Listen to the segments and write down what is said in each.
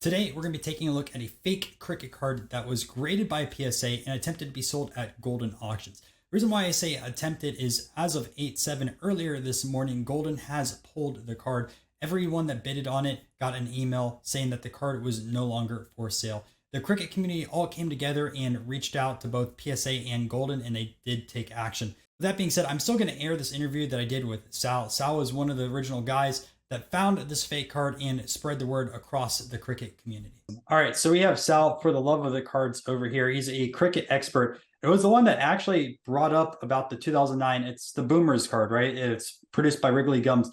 Today, we're going to be taking a look at a fake cricket card that was graded by PSA and attempted to be sold at Goldin auctions. The reason why I say attempted is as of 8/7 earlier this morning, Goldin has pulled the card. Everyone that bidded on it got an email saying that the card was no longer for sale. The cricket community all came together and reached out to both PSA and Goldin, and they did take action. With that being said, I'm still going to air this interview that I did with Sal. Sal was one of the original guys that found this fake card and spread the word across the cricket community. All right, so we have Sal for the love of the cards over here. He's a cricket expert. It was the one that actually brought up about the 2009. It's the Boomers card, right? It's produced by Wrigley Gums.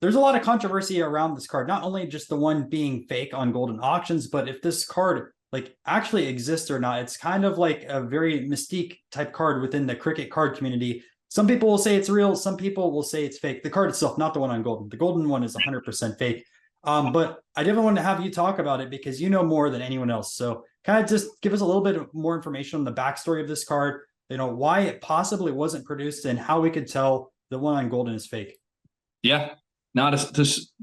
There's a lot of controversy around this card, not only just the one being fake on Goldin auctions, but if this card like actually exists or not. It's kind of like a very mystique type card within the cricket card community. Some people will say it's real. Some people will say it's fake. The card itself, not the one on Goldin. The Goldin one is 100% fake. But I definitely want to have you talk about it because you know more than anyone else. So kind of just give us a little bit more information on the backstory of this card, why it possibly wasn't produced and how we could tell the one on Goldin is fake. Yeah. Now,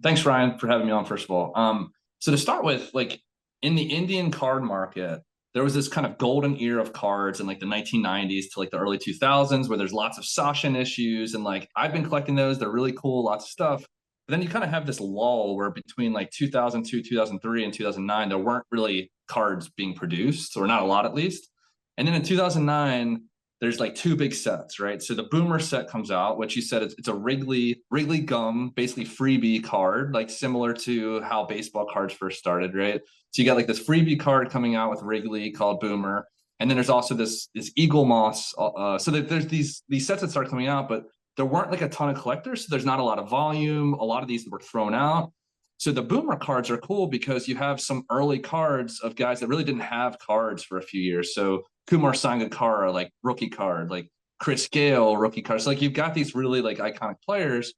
thanks, Ryan, for having me on, first of all. So to start with, like in the Indian card market, there was this kind of golden era of cards in like the 1990s to like the early 2000s where there's lots of Sachin issues. And like I've been collecting those. They're really cool, lots of stuff. But then you kind of have this lull where between like 2002, 2003, and 2009, there weren't really cards being produced, or not a lot at least. And then in 2009, there's like two big sets, right? So the Boomer set comes out, which you said it's a Wrigley Gum, basically freebie card, like similar to how baseball cards first started, right? So you got like this freebie card coming out with Wrigley called Boomer, and then there's also this Eagle Moss. So that there's these sets that start coming out, but there weren't like a ton of collectors, so there's not a lot of volume. A lot of these were thrown out. So the Boomer cards are cool because you have some early cards of guys that really didn't have cards for a few years. So Kumar Sangakkara, like rookie card, like Chris Gale, rookie card. So like you've got these really like iconic players.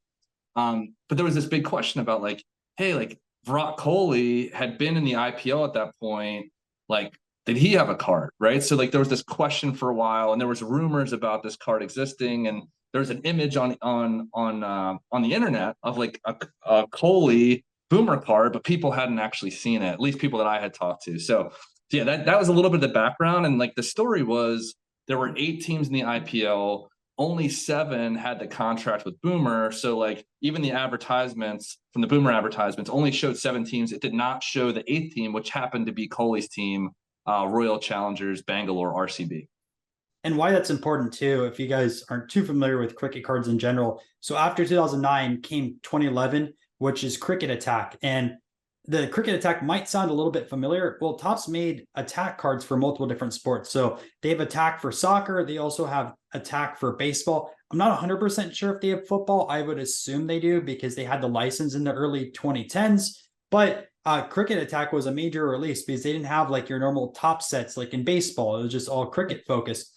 But there was this big question about like, hey, like Virat Kohli had been in the IPL at that point. Like, did he have a card, right? So like there was this question for a while, and there was rumors about this card existing, and there was an image on the internet of like a Kohli Boomer card, but people hadn't actually seen it, at least people that I had talked to. So yeah, that was a little bit of the background. And like the story was there were 8 teams in the IPL, only 7 had the contract with Boomer. So like even the advertisements from the Boomer advertisements only showed 7 teams. It did not show the 8th team, which happened to be Kohli's team, Royal Challengers Bangalore, RCB. And why that's important too, if you guys aren't too familiar with cricket cards in general. So after 2009 came 2011, which is Cricket Attack. And the Cricket Attack might sound a little bit familiar. Well, Topps made attack cards for multiple different sports. So they have attack for soccer. They also have attack for baseball. I'm not 100% sure if they have football. I would assume they do because they had the license in the early 2010s. But Cricket Attack was a major release because they didn't have like your normal top sets like in baseball. It was just all cricket focused.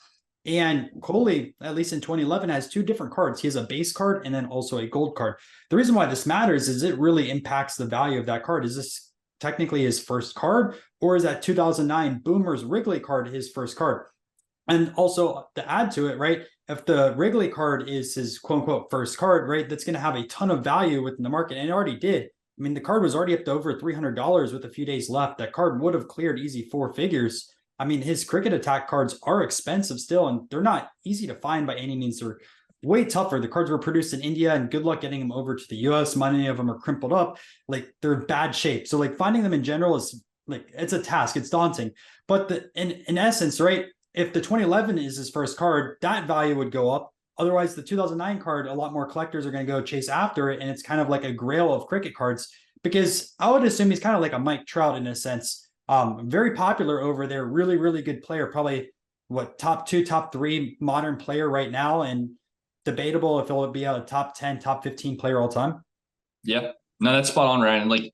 And Kohli, at least in 2011, has 2 different cards. He has a base card and then also a gold card. The reason why this matters is it really impacts the value of that card. Is this technically his first card, or is that 2009 Boomer's Wrigley card his first card? And also to add to it, right, if the Wrigley card is his quote unquote first card, right, that's going to have a ton of value within the market. And it already did. I mean, the card was already up to over $300 with a few days left. That card would have cleared easy 4 figures. I mean, his Cricket Attack cards are expensive still, and they're not easy to find by any means. They're way tougher. The cards were produced in India, and good luck getting them over to the US. Many of them are crumpled up. Like, they're in bad shape. So, like, finding them in general is, like, it's a task. It's daunting. But in essence, right, if the 2011 is his first card, that value would go up. Otherwise, the 2009 card, a lot more collectors are going to go chase after it, and it's kind of like a grail of cricket cards. Because I would assume he's kind of like a Mike Trout in a sense. Very popular over there, really, really good player, probably top 2, top 3 modern player right now, and debatable if it'll be a top 10, top 15 player all time. Yeah, no, that's spot on, Ryan. Like,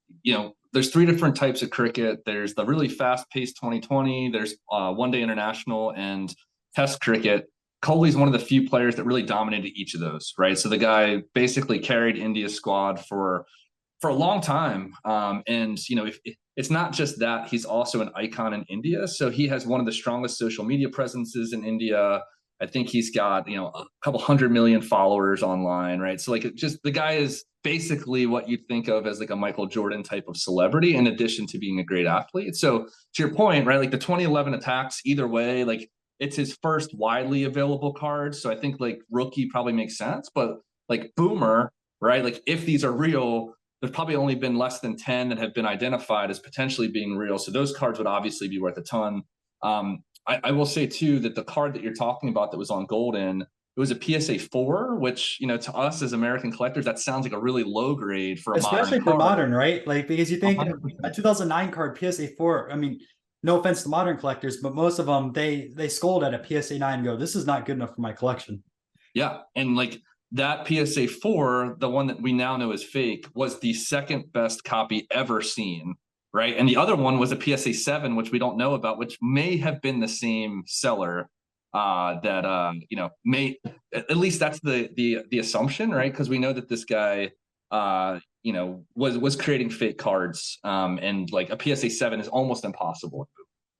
there's 3 different types of cricket. There's the really fast-paced 2020, there's one-day international, and test cricket. Kohli's one of the few players that really dominated each of those, right? So the guy basically carried India's squad for a long time. And, if it's not just that, he's also an icon in India. So he has one of the strongest social media presences in India. I think he's got, you know, a couple 100 million followers online, right? So like, it just, the guy is basically what you'd think of as like a Michael Jordan type of celebrity, in addition to being a great athlete. So to your point, right, like the 2011 attacks, either way, like it's his first widely available card. So I think like rookie probably makes sense, but like boomer, right? Like if these are real, there's probably only been less than 10 that have been identified as potentially being real. So those cards would obviously be worth a ton. I will say too that the card that you're talking about that was on Goldin, it was a PSA 4, which, you know, to us as American collectors, that sounds like a really low grade for a modern Especially for card. modern, right? Like because you think 100%. a 2009 card PSA 4. I mean, no offense to modern collectors, but most of them they scold at a PSA 9 and go, "This is not good enough for my collection." Yeah. And like that PSA 4, the one that we now know is fake, was the second best copy ever seen. Right. And the other one was a PSA 7, which we don't know about, which may have been the same seller. That you know, may, at least that's the assumption, right? Because we know that this guy you know, was creating fake cards. And like a PSA 7 is almost impossible.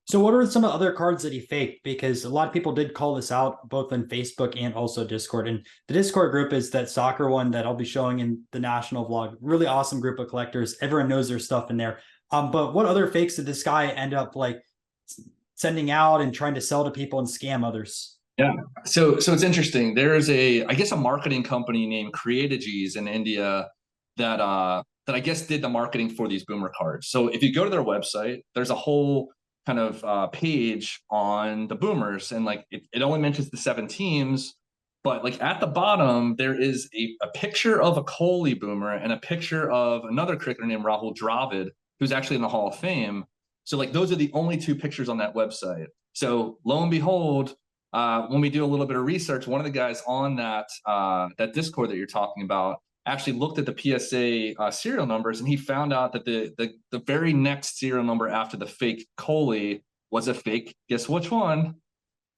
So what are some of the other cards that he faked? Because a lot of people did call this out both on Facebook and also Discord. And the Discord group is that soccer one that I'll be showing in the national vlog. Really awesome group of collectors. Everyone knows their stuff in there. But what other fakes did this guy end up like sending out and trying to sell to people and scam others? Yeah. So it's interesting. There's a, I guess, a marketing company named Creatiges in India that I guess did the marketing for these boomer cards. So if you go to their website, there's a whole kind of page on the boomers, and like it only mentions the 7 teams, but like at the bottom there is a picture of a Kohli boomer and a picture of another cricketer named Rahul Dravid, who's actually in the Hall of Fame. So like those are the only 2 pictures on that website. So lo and behold, when we do a little bit of research, one of the guys on that Discord that you're talking about actually looked at the PSA serial numbers, and he found out that the very next serial number after the fake Kohli was a fake. Guess which one?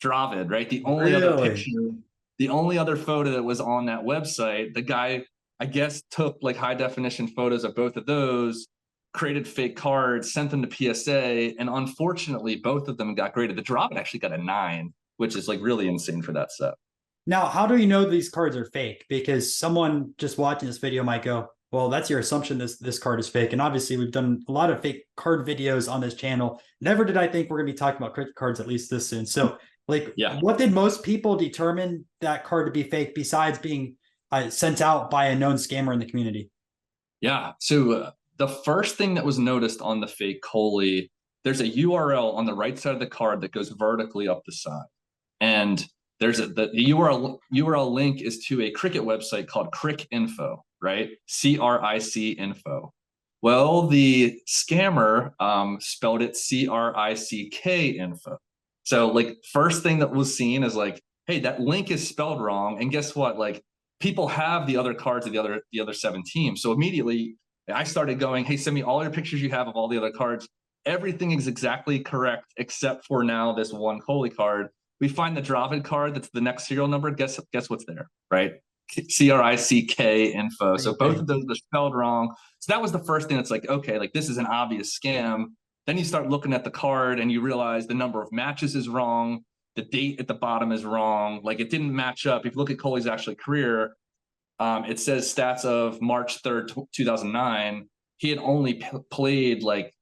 Dravid, right? The only other Really? picture, the only other photo that was on that website, the guy, I guess, took like high definition photos of both of those, created fake cards, sent them to PSA, and unfortunately, both of them got graded. The Dravid actually got a 9, which is like really insane for that set. Now, how do you know these cards are fake? Because someone just watching this video might go, well, that's your assumption this card is fake. And obviously we've done a lot of fake card videos on this channel. Never did I think we're going to be talking about cricket cards at least this soon. So like, Yeah. what did most people determine that card to be fake besides being sent out by a known scammer in the community? Yeah. So the first thing that was noticed on the fake Kohli, there's a URL on the right side of the card that goes vertically up the side. And there's the URL link is to a cricket website called Crick Info, right? CRIC Info. Well, the scammer spelled it CRICK Info. So like first thing that was seen is like, hey, that link is spelled wrong. And guess what? Like people have the other cards of the other 7 teams. So immediately I started going, hey, send me all your pictures you have of all the other cards. Everything is exactly correct except for now this one Kohli card. We find the Dravid card that's the next serial number. Guess what's there, right? CRICK Info. So both of those are spelled wrong. So that was the first thing that's like, okay, like this is an obvious scam. Then you start looking at the card and you realize the number of matches is wrong. The date at the bottom is wrong. Like it didn't match up. If you look at Kohli's actual career, it says stats of March 3rd, 2009. He had only played like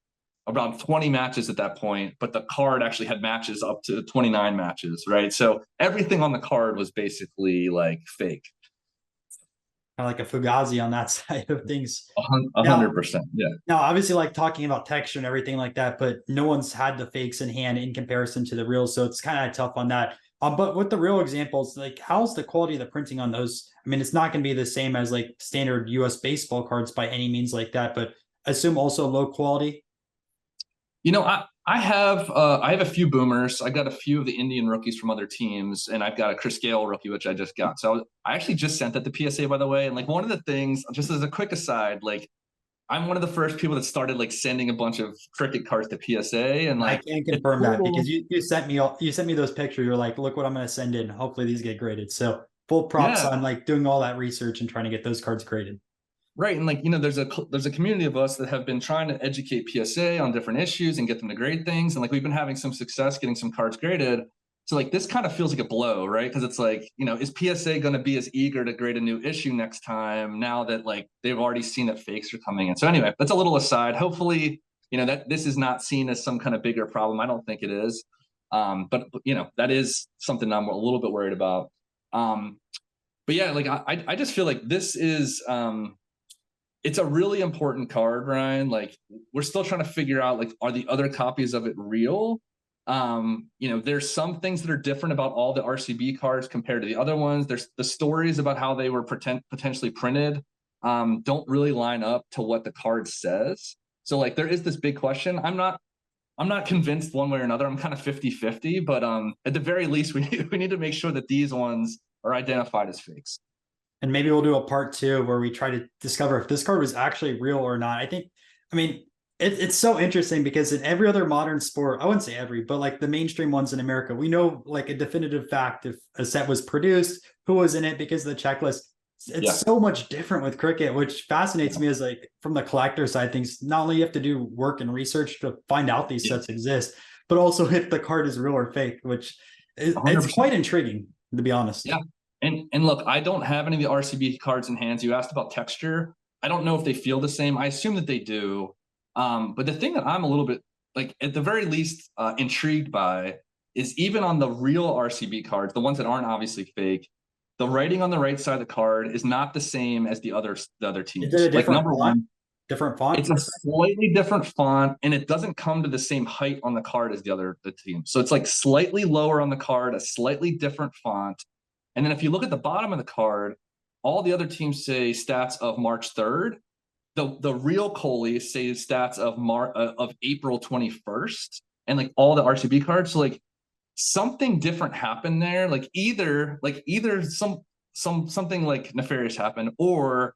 around 20 matches at that point, but the card actually had matches up to 29 matches, right? So everything on the card was basically like fake. Kind of like a Fugazi on that side of things. 100%. Yeah. Now, obviously, like talking about texture and everything like that, but no one's had the fakes in hand in comparison to the reals, so it's kind of tough on that. But with the real examples, like how's the quality of the printing on those? I mean, it's not going to be the same as like standard U.S. baseball cards by any means like that, but assume also low quality. You know, I have a few boomers. I got a few of the Indian rookies from other teams, and I've got a Chris Gale rookie, which I just got. So I actually just sent that to PSA, by the way. And like one of the things, just as a quick aside, like I'm one of the first people that started like sending a bunch of cricket cards to PSA, and I like can it's confirm that cool. because you sent me those pictures. You're like, look what I'm going to send in. Hopefully these get graded. So full props Yeah, on like doing all that research and trying to get those cards graded. right. And like, you know, there's a community of us that have been trying to educate PSA on different issues and get them to grade things. And like we've been having some success getting some cards graded. So like this kind of feels like a blow, right? Because it's like, you know, is PSA going to be as eager to grade a new issue next time now that like they've already seen that fakes are coming in? So anyway, that's a little aside. Hopefully, you know, that this is not seen as some kind of bigger problem. I don't think it is. But you know, that is something I'm a little bit worried about. But yeah, like I just feel like this is it's a really important card, Ryan. Like we're still trying to figure out like, are the other copies of it real? You know, there's some things that are different about all the RCB cards compared to the other ones. There's the stories about how they were potentially printed don't really line up to what the card says. So like there is this big question. I'm not convinced one way or another. I'm kind of 50-50, but at the very least we need to make sure that these ones are identified as fakes. And maybe we'll do a part 2 where we try to discover if this card was actually real or not. I mean, it's so interesting because in every other modern sport, I wouldn't say every, but like the mainstream ones in America, we know like a definitive fact if a set was produced, who was in it because of the checklist. It's so much different with cricket, which fascinates me as like from the collector side things. Not only you have to do work and research to find out these sets exist, but also if the card is real or fake, which is it's quite intriguing to be honest. Yeah. And look, I don't have any of the RCB cards in hands. You asked about texture. I don't know if they feel the same. I assume that they do. But the thing that I'm a little bit like at the very least intrigued by is even on the real RCB cards, the ones that aren't obviously fake, the writing on the right side of the card is not the same as the other teams. Is it a different like number font? one, Different font? it's a slightly different font, and it doesn't come to the same height on the card as the team. So it's like slightly lower on the card, a slightly different font. And then if you look at the bottom of the card, all the other teams say stats of March 3rd. The real Coley says stats of April 21st, and like all the RCB cards. So like something different happened there. Like either something like nefarious happened, or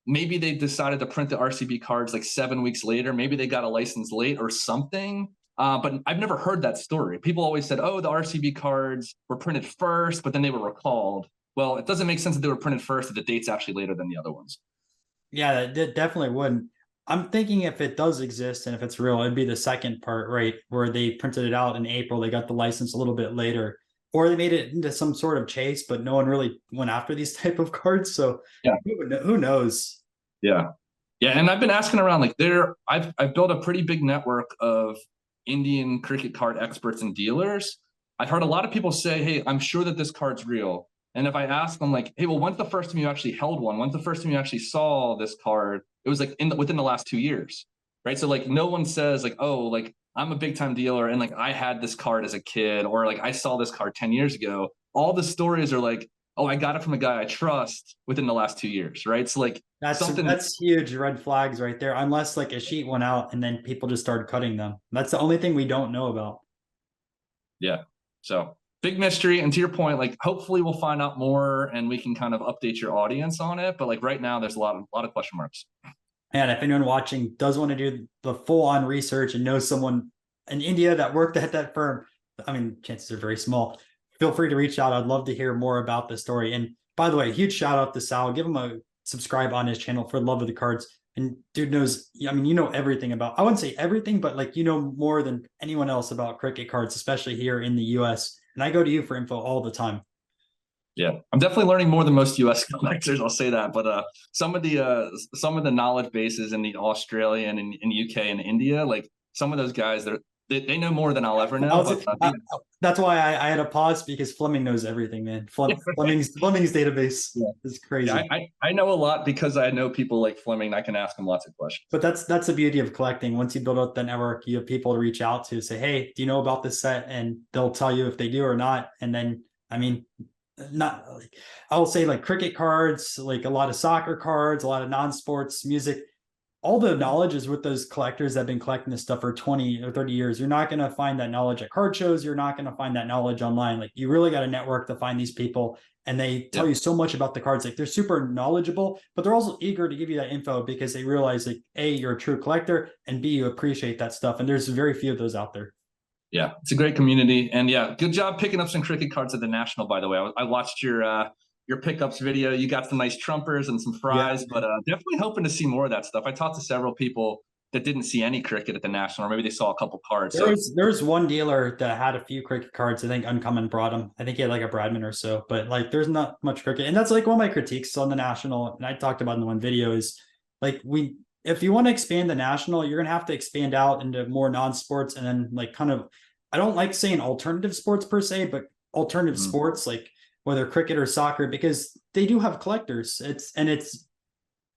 maybe they decided to print the RCB cards like 7 weeks later. Maybe they got a license late or something. But I've never heard that story. People always said, oh, the RCB cards were printed first, but then they were recalled. Well, it doesn't make sense that they were printed first if the date's actually later than the other ones. Yeah, that definitely wouldn't. I'm thinking if it does exist and if it's real, it'd be the second part, right? Where they printed it out in April, they got the license a little bit later, or they made it into some sort of chase, but no one really went after these type of cards. So yeah, who knows? Yeah. Yeah. And I've been asking around, like I've built a pretty big network of Indian cricket card experts and dealers. I've heard a lot of people say, hey, I'm sure that this card's real. And if I ask them like, hey, well, when's the first time you actually held one? When's the first time you actually saw this card? It was like within the last 2 years. Right. So like no one says like, oh, like I'm a big time dealer and like I had this card as a kid, or like I saw this card 10 years ago. All the stories are like, oh, I got it from a guy I trust within the last 2 years. Right. So like that's huge red flags right there. Unless like a sheet went out and then people just started cutting them. That's the only thing we don't know about. Yeah. So big mystery. And to your point, like hopefully we'll find out more and we can kind of update your audience on it. But like right now, there's a lot of question marks. And if anyone watching does want to do the full-on research and knows someone in India that worked at that firm, I mean, chances are very small. Feel free to reach out. I'd love to hear more about the story. And by the way, huge shout out to Sal. Give him a subscribe on his channel for the love of the cards. And dude knows, I mean, you know everything about, I wouldn't say everything, but like, you know, more than anyone else about cricket cards, especially here in the US. And I go to you for info all the time. Yeah, I'm definitely learning more than most U.S. collectors. I'll say that, but some of the knowledge bases in the Australian and in UK and India, like some of those guys, they know more than I'll ever know. That's why I had a pause because Fleming knows everything, man. Fleming's database is crazy. Yeah, I know a lot because I know people like Fleming. And I can ask them lots of questions. But that's the beauty of collecting. Once you build up the network, you have people to reach out to say, hey, do you know about this set? And they'll tell you if they do or not. And then, I mean, not like I'll say like cricket cards, like a lot of soccer cards, a lot of non-sports music. All the knowledge is with those collectors that have been collecting this stuff for 20 or 30 years. You're not going to find that knowledge at card shows. You're not going to find that knowledge online. Like you really got a network to find these people, and they tell you so much about the cards. Like they're super knowledgeable, but they're also eager to give you that info because they realize like A, you're a true collector, and B, you appreciate that stuff. And there's very few of those out there. Yeah, it's a great community. And yeah, good job picking up some cricket cards at the National, by the way. I watched your pickups video. You got some nice trumpers and some fries, but definitely hoping to see more of that stuff. I talked to several people that didn't see any cricket at the national, or maybe they saw a couple cards. There's one dealer that had a few cricket cards. I think Uncommon brought him. I think he had like a Bradman or so, but like there's not much cricket. And that's like one of my critiques on the national. And I talked about in the one video is like if you want to expand the national, you're gonna have to expand out into more non-sports and then like kind of, I don't like saying alternative sports per se, but alternative sports like whether cricket or soccer, because they do have collectors. It's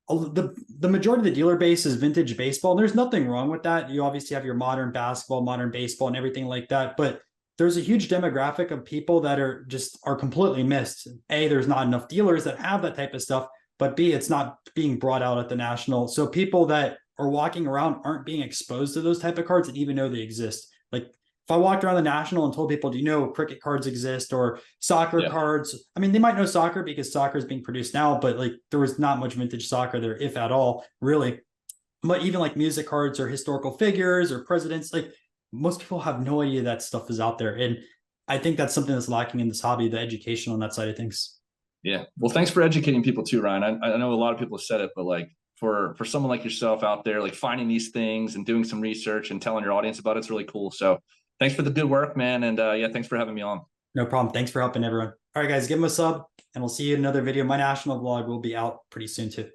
the majority of the dealer base is vintage baseball, and there's nothing wrong with that. You obviously have your modern basketball, modern baseball, and everything like that, but there's a huge demographic of people that are completely missed. A, there's not enough dealers that have that type of stuff, but B, it's not being brought out at the national. So people that are walking around aren't being exposed to those type of cards and even know they exist. Like if I walked around the national and told people, do you know cricket cards exist or soccer cards? I mean, they might know soccer because soccer is being produced now, but like there was not much vintage soccer there, if at all, really. But even like music cards or historical figures or presidents, like most people have no idea that stuff is out there. And I think that's something that's lacking in this hobby, the education on that side of things. Yeah. Well, thanks for educating people too, Ryan. I know a lot of people have said it, but like for someone like yourself out there, like finding these things and doing some research and telling your audience about it's really cool. So thanks for the good work, man. And yeah, thanks for having me on. No problem. Thanks for helping everyone. All right, guys, give them a sub and we'll see you in another video. My national vlog will be out pretty soon too.